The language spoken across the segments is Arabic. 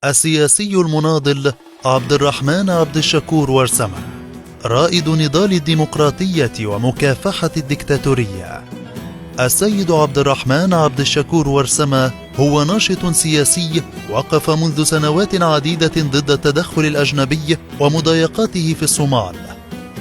السياسي المناضل عبد الرحمن عبد الشكور ورسمة، رائد نضال الديمقراطية ومكافحة الدكتاتورية. السيد عبد الرحمن عبد الشكور ورسمة هو ناشط سياسي وقف منذ سنوات عديدة ضد التدخل الأجنبي ومضايقاته في الصومال،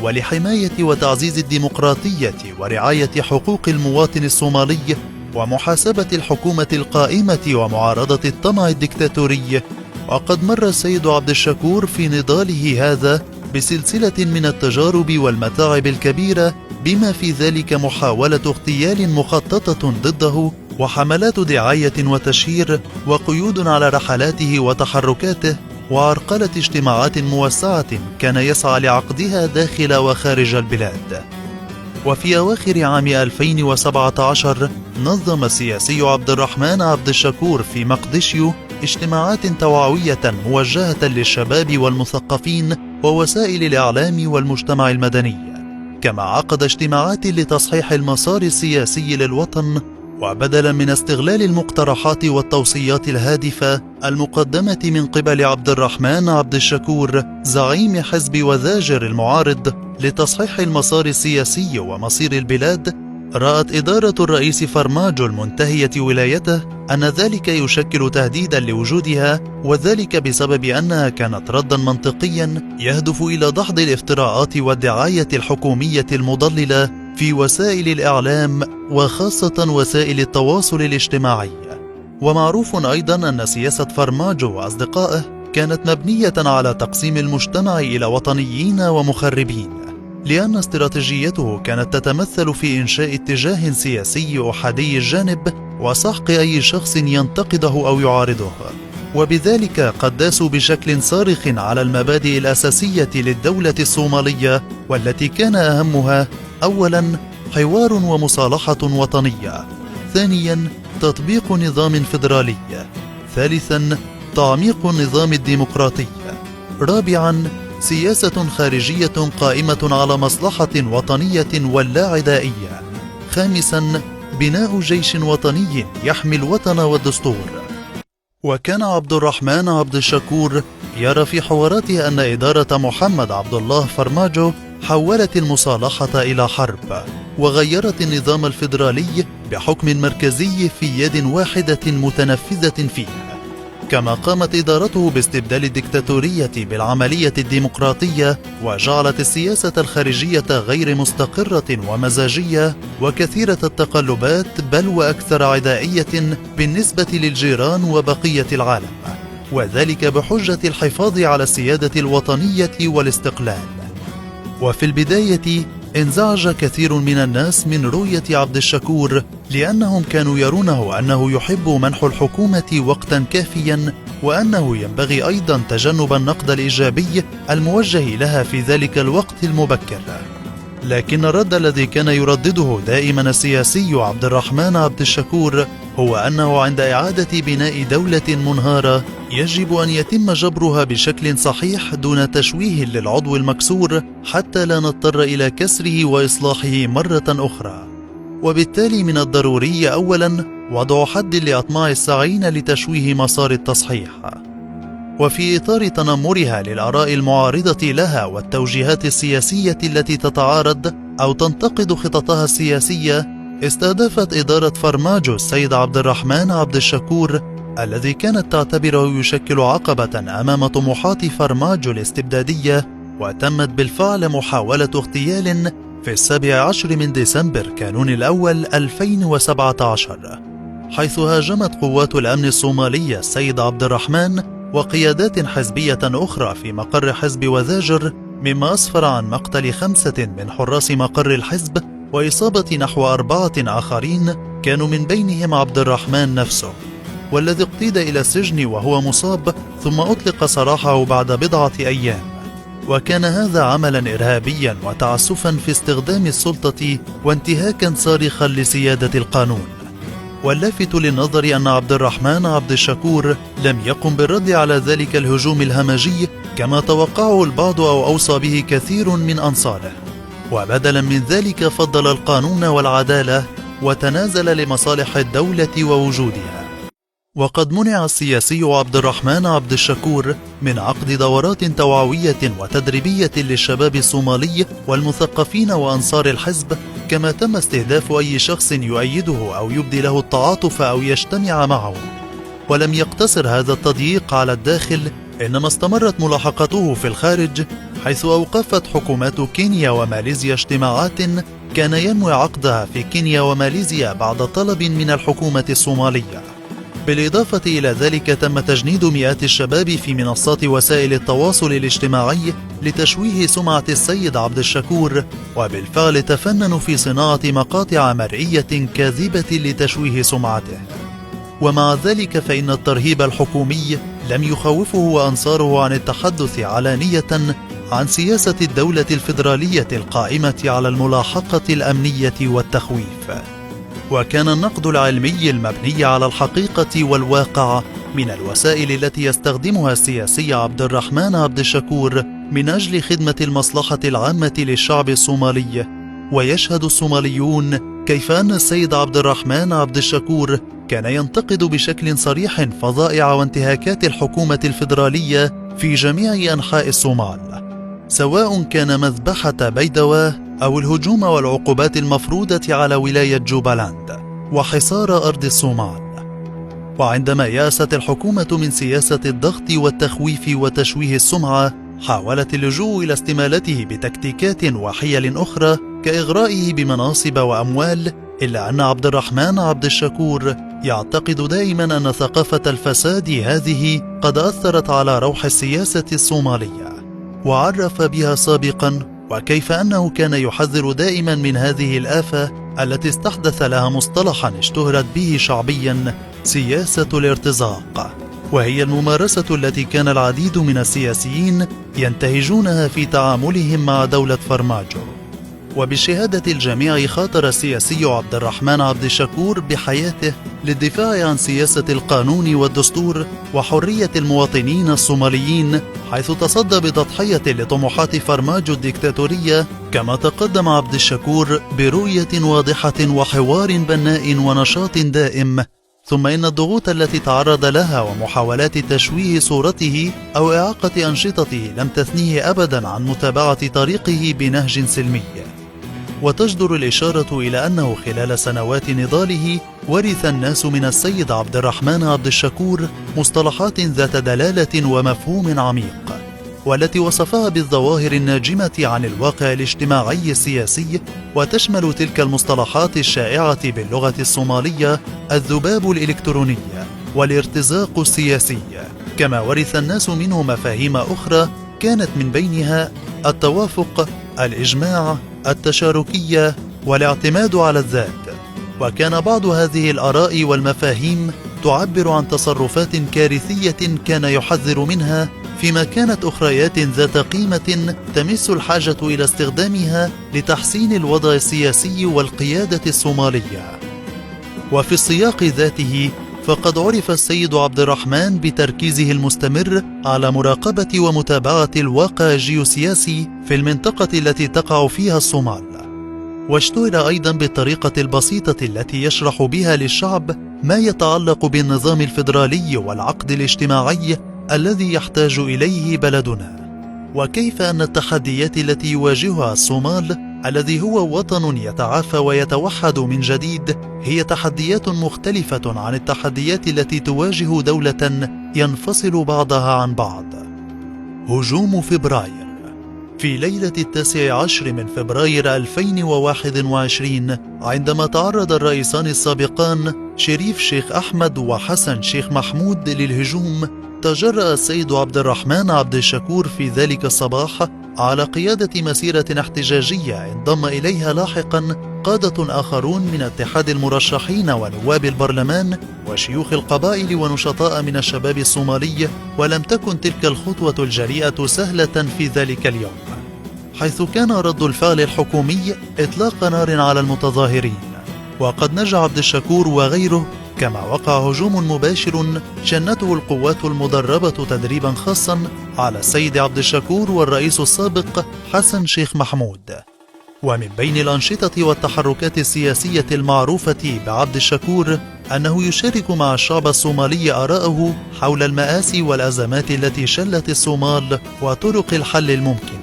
ولحماية وتعزيز الديمقراطية ورعاية حقوق المواطن الصومالي ومحاسبة الحكومة القائمة ومعارضة الطمع الدكتاتوري. وقد مر السيد عبد الشكور في نضاله هذا بسلسلة من التجارب والمتاعب الكبيرة، بما في ذلك محاولة اغتيال مخططة ضده وحملات دعاية وتشهير وقيود على رحلاته وتحركاته وعرقلة اجتماعات موسعة كان يسعى لعقدها داخل وخارج البلاد. وفي أواخر عام 2017 نظم السياسي عبد الرحمن عبد الشكور في مقدشيو اجتماعات توعوية موجهة للشباب والمثقفين ووسائل الإعلام والمجتمع المدني، كما عقد اجتماعات لتصحيح المسار السياسي للوطن. وبدلا من استغلال المقترحات والتوصيات الهادفة المقدمة من قبل عبد الرحمن عبد الشكور زعيم حزب وذاجر المعارض لتصحيح المسار السياسي ومصير البلاد، رأت إدارة الرئيس فرماجو المنتهية ولايته أن ذلك يشكل تهديدا لوجودها، وذلك بسبب أنها كانت ردا منطقيا يهدف إلى دحض الافتراءات والدعاية الحكومية المضللة في وسائل الإعلام وخاصة وسائل التواصل الاجتماعي. ومعروف أيضا أن سياسة فرماجو وأصدقائه كانت مبنية على تقسيم المجتمع إلى وطنيين ومخربين، لأن استراتيجيته كانت تتمثل في إنشاء اتجاه سياسي أحادي الجانب وسحق أي شخص ينتقده أو يعارضه، وبذلك قد داسوا بشكل صارخ على المبادئ الأساسية للدولة الصومالية، والتي كان أهمها: أولا حوار ومصالحة وطنية، ثانيا تطبيق نظام فيدرالي، ثالثا تعميق النظام الديمقراطي، رابعا سياسة خارجية قائمة على مصلحة وطنية ولا عدائية، خامسا بناء جيش وطني يحمي الوطن والدستور. وكان عبد الرحمن عبد الشكور يرى في حواراته أن إدارة محمد عبد الله فرماجو حولت المصالحة إلى حرب، وغيرت النظام الفيدرالي بحكم مركزي في يد واحدة متنفذة فيه، كما قامت إدارته باستبدال الدكتاتورية بالعملية الديمقراطية، وجعلت السياسة الخارجية غير مستقرة ومزاجية وكثيرة التقلبات، بل وأكثر عدائية بالنسبة للجيران وبقية العالم، وذلك بحجة الحفاظ على السيادة الوطنية والاستقلال. وفي البداية انزعج كثير من الناس من رؤية عبد الشكور، لأنهم كانوا يرونه أنه يحب منح الحكومة وقتا كافيا، وأنه ينبغي أيضا تجنب النقد الإيجابي الموجه لها في ذلك الوقت المبكر. لكن الرد الذي كان يردده دائما السياسي عبد الرحمن عبد الشكور هو أنه عند إعادة بناء دولة منهارة يجب أن يتم جبرها بشكل صحيح دون تشويه للعضو المكسور، حتى لا نضطر إلى كسره وإصلاحه مرة أخرى. وبالتالي من الضروري أولا وضع حد لأطماع الساعين لتشويه مسار التصحيح. وفي إطار تنمرها للآراء المعارضة لها والتوجيهات السياسية التي تتعارض أو تنتقد خططها السياسية، استهدفت إدارة فرماجو السيد عبد الرحمن عبد الشكور، الذي كانت تعتبره يشكل عقبة أمام طموحات فرماجو الاستبدادية. وتمت بالفعل محاولة اغتيال في 17 من ديسمبر كانون الأول 2017، حيث هاجمت قوات الأمن الصومالية السيد عبد الرحمن وقيادات حزبية أخرى في مقر حزب وذاجر، مما أسفر عن مقتل 5 من حراس مقر الحزب وإصابة نحو 4 آخرين، كانوا من بينهم عبد الرحمن نفسه، والذي اقتيد إلى السجن وهو مصاب، ثم أطلق سراحه بعد بضعة أيام. وكان هذا عملا إرهابيا وتعسفا في استخدام السلطة وانتهاكا صارخا لسيادة القانون. واللافت للنظر أن عبد الرحمن عبد الشكور لم يقم بالرد على ذلك الهجوم الهمجي كما توقعه البعض أو أوصى به كثير من أنصاره، وبدلا من ذلك فضل القانون والعدالة وتنازل لمصالح الدولة ووجودها. وقد منع السياسي عبد الرحمن عبد الشكور من عقد دورات توعوية وتدريبية للشباب الصومالي والمثقفين وأنصار الحزب، كما تم استهداف أي شخص يؤيده أو يبدي له التعاطف أو يجتمع معه. ولم يقتصر هذا التضييق على الداخل، إنما استمرت ملاحقته في الخارج، حيث أوقفت حكومات كينيا وماليزيا اجتماعات كان ينوي عقدها في كينيا وماليزيا بعد طلب من الحكومة الصومالية. بالإضافة إلى ذلك تم تجنيد مئات الشباب في منصات وسائل التواصل الاجتماعي لتشويه سمعة السيد عبد الشكور، وبالفعل تفننوا في صناعة مقاطع مرئية كاذبة لتشويه سمعته. ومع ذلك فإن الترهيب الحكومي لم يخوفه وأنصاره عن التحدث علانية عن سياسة الدولة الفيدرالية القائمة على الملاحقة الأمنية والتخويف. وكان النقد العلمي المبني على الحقيقة والواقع من الوسائل التي يستخدمها السياسي عبد الرحمن عبد الشكور من أجل خدمة المصلحة العامة للشعب الصومالي. ويشهد الصوماليون كيف أن السيد عبد الرحمن عبد الشكور كان ينتقد بشكل صريح فظائع وانتهاكات الحكومة الفيدرالية في جميع أنحاء الصومال، سواء كان مذبحة بيدواه أو الهجوم والعقوبات المفروضة على ولاية جوبالاند وحصار أرض الصومال. وعندما يأست الحكومة من سياسة الضغط والتخويف وتشويه السمعة، حاولت اللجوء إلى استمالته بتكتيكات وحيل أخرى كإغرائه بمناصب وأموال، إلا أن عبد الرحمن عبد الشكور يعتقد دائما أن ثقافة الفساد هذه قد أثرت على روح السياسة الصومالية، وعرف بها سابقا، وكيف أنه كان يحذر دائما من هذه الآفة التي استحدث لها مصطلحا اشتهرت به شعبيا: سياسة الارتزاق، وهي الممارسة التي كان العديد من السياسيين ينتهجونها في تعاملهم مع دولة فرماجو. وبشهادة الجميع خاطر السياسي عبد الرحمن عبد الشكور بحياته للدفاع عن سياسة القانون والدستور وحرية المواطنين الصوماليين، حيث تصدى بتضحية لطموحات فرماجو الديكتاتورية. كما تقدم عبد الشكور برؤية واضحة وحوار بناء ونشاط دائم. ثم إن الضغوط التي تعرض لها ومحاولات تشويه صورته أو إعاقة أنشطته لم تثنيه أبدا عن متابعة طريقه بنهج سلمي. وتجدر الإشارة إلى أنه خلال سنوات نضاله ورث الناس من السيد عبد الرحمن عبد الشكور مصطلحات ذات دلالة ومفهوم عميق، والتي وصفها بالظواهر الناجمة عن الواقع الاجتماعي السياسي، وتشمل تلك المصطلحات الشائعة باللغة الصومالية: الذباب الإلكتروني والارتزاق السياسي. كما ورث الناس منه مفاهيم أخرى كانت من بينها التوافق، الإجماع، التشاركية، والاعتماد على الذات. وكان بعض هذه الآراء والمفاهيم تعبر عن تصرفات كارثية كان يحذر منها، فيما كانت أخريات ذات قيمة تمس الحاجة إلى استخدامها لتحسين الوضع السياسي والقيادة الصومالية. وفي السياق ذاته فقد عرف السيد عبد الرحمن بتركيزه المستمر على مراقبة ومتابعة الواقع الجيوسياسي في المنطقة التي تقع فيها الصومال، واشتهر أيضا بالطريقة البسيطة التي يشرح بها للشعب ما يتعلق بالنظام الفيدرالي والعقد الاجتماعي الذي يحتاج إليه بلدنا، وكيف أن التحديات التي يواجهها الصومال الذي هو وطن يتعافى ويتوحد من جديد هي تحديات مختلفة عن التحديات التي تواجه دولة ينفصل بعضها عن بعض. هجوم فبراير. في ليلة 19 من فبراير 2021، عندما تعرض الرئيسان السابقان شريف شيخ أحمد وحسن شيخ محمود للهجوم، تجرأ السيد عبد الرحمن عبد الشكور في ذلك الصباح على قيادة مسيرة احتجاجية انضم إليها لاحقا قادة آخرون من اتحاد المرشحين ونواب البرلمان وشيوخ القبائل ونشطاء من الشباب الصومالي. ولم تكن تلك الخطوة الجريئة سهلة في ذلك اليوم، حيث كان رد الفعل الحكومي إطلاق نار على المتظاهرين. وقد نجا عبد الشكور وغيره، كما وقع هجوم مباشر شنته القوات المدربة تدريبا خاصا على السيد عبد الشكور والرئيس السابق حسن شيخ محمود. ومن بين الأنشطة والتحركات السياسية المعروفة بعبد الشكور أنه يشارك مع الشعب الصومالي آراءه حول المآسي والأزمات التي شلت الصومال وطرق الحل الممكنة.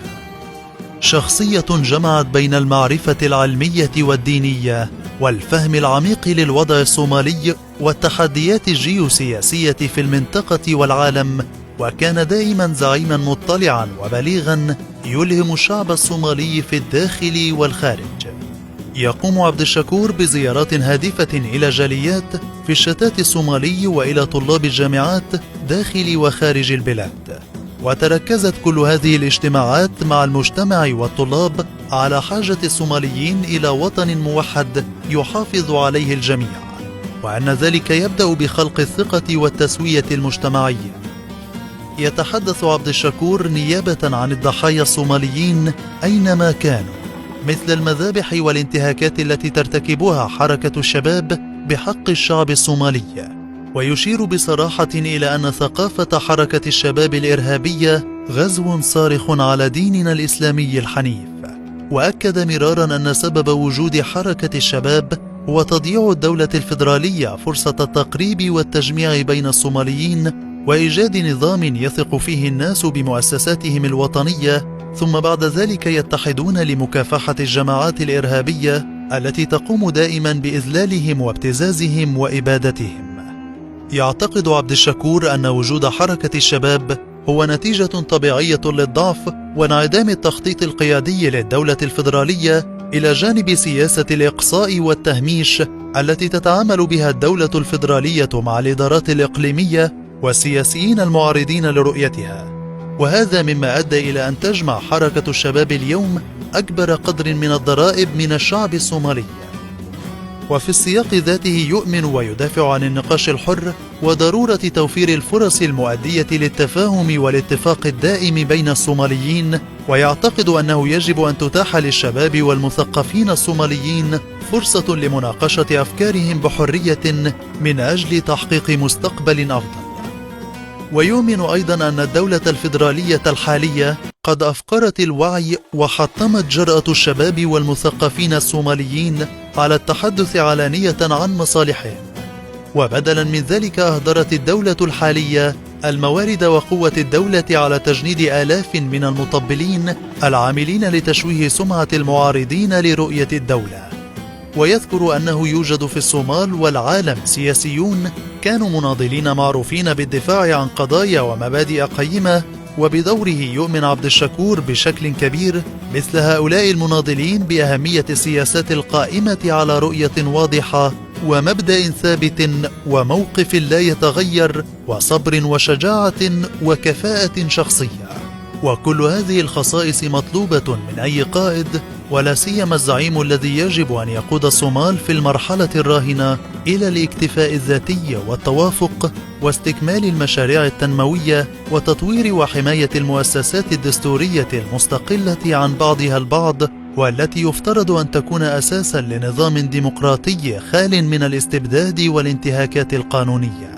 شخصية جمعت بين المعرفة العلمية والدينية والفهم العميق للوضع الصومالي والتحديات الجيوسياسية في المنطقة والعالم، وكان دائما زعيما مطلعا وبليغا يلهم الشعب الصومالي في الداخل والخارج. يقوم عبد الشكور بزيارات هادفة إلى جاليات في الشتات الصومالي وإلى طلاب الجامعات داخل وخارج البلاد، وتركزت كل هذه الاجتماعات مع المجتمع والطلاب على حاجة الصوماليين إلى وطن موحد يحافظ عليه الجميع، وأن ذلك يبدأ بخلق الثقة والتسوية المجتمعية. يتحدث عبد الشكور نيابة عن الضحايا الصوماليين أينما كانوا، مثل المذابح والانتهاكات التي ترتكبها حركة الشباب بحق الشعب الصومالي، ويشير بصراحة إلى أن ثقافة حركة الشباب الإرهابية غزو صارخ على ديننا الإسلامي الحنيف. وأكد مرارا أن سبب وجود حركة الشباب هو تضييع الدولة الفيدرالية فرصة التقريب والتجميع بين الصوماليين وإيجاد نظام يثق فيه الناس بمؤسساتهم الوطنية، ثم بعد ذلك يتحدون لمكافحة الجماعات الإرهابية التي تقوم دائما بإذلالهم وابتزازهم وإبادتهم. يعتقد عبد الشكور أن وجود حركة الشباب هو نتيجة طبيعية للضعف وانعدام التخطيط القيادي للدولة الفيدرالية، إلى جانب سياسة الإقصاء والتهميش التي تتعامل بها الدولة الفيدرالية مع الإدارات الإقليمية والسياسيين المعارضين لرؤيتها. وهذا مما أدى إلى أن تجمع حركة الشباب اليوم أكبر قدر من الضرائب من الشعب الصومالي. وفي السياق ذاته يؤمن ويدافع عن النقاش الحر وضرورة توفير الفرص المؤدية للتفاهم والاتفاق الدائم بين الصوماليين، ويعتقد أنه يجب أن تتاح للشباب والمثقفين الصوماليين فرصة لمناقشة أفكارهم بحرية من أجل تحقيق مستقبل أفضل. ويؤمن أيضا أن الدولة الفيدرالية الحالية قد أفقرت الوعي وحطمت جرأة الشباب والمثقفين الصوماليين على التحدث علانية عن مصالحهم، وبدلا من ذلك أهدرت الدولة الحالية الموارد وقوة الدولة على تجنيد آلاف من المطبلين العاملين لتشويه سمعة المعارضين لرؤية الدولة. ويذكر أنه يوجد في الصومال والعالم سياسيون كانوا مناضلين معروفين بالدفاع عن قضايا ومبادئ قيمة، وبدوره يؤمن عبد الشكور بشكل كبير مثل هؤلاء المناضلين بأهمية السياسات القائمة على رؤية واضحة ومبدأ ثابت وموقف لا يتغير وصبر وشجاعة وكفاءة شخصية. وكل هذه الخصائص مطلوبة من أي قائد، ولا سيما الزعيم الذي يجب أن يقود الصومال في المرحلة الراهنة إلى الاكتفاء الذاتي والتوافق واستكمال المشاريع التنموية وتطوير وحماية المؤسسات الدستورية المستقلة عن بعضها البعض، والتي يفترض أن تكون أساسا لنظام ديمقراطي خال من الاستبداد والانتهاكات القانونية.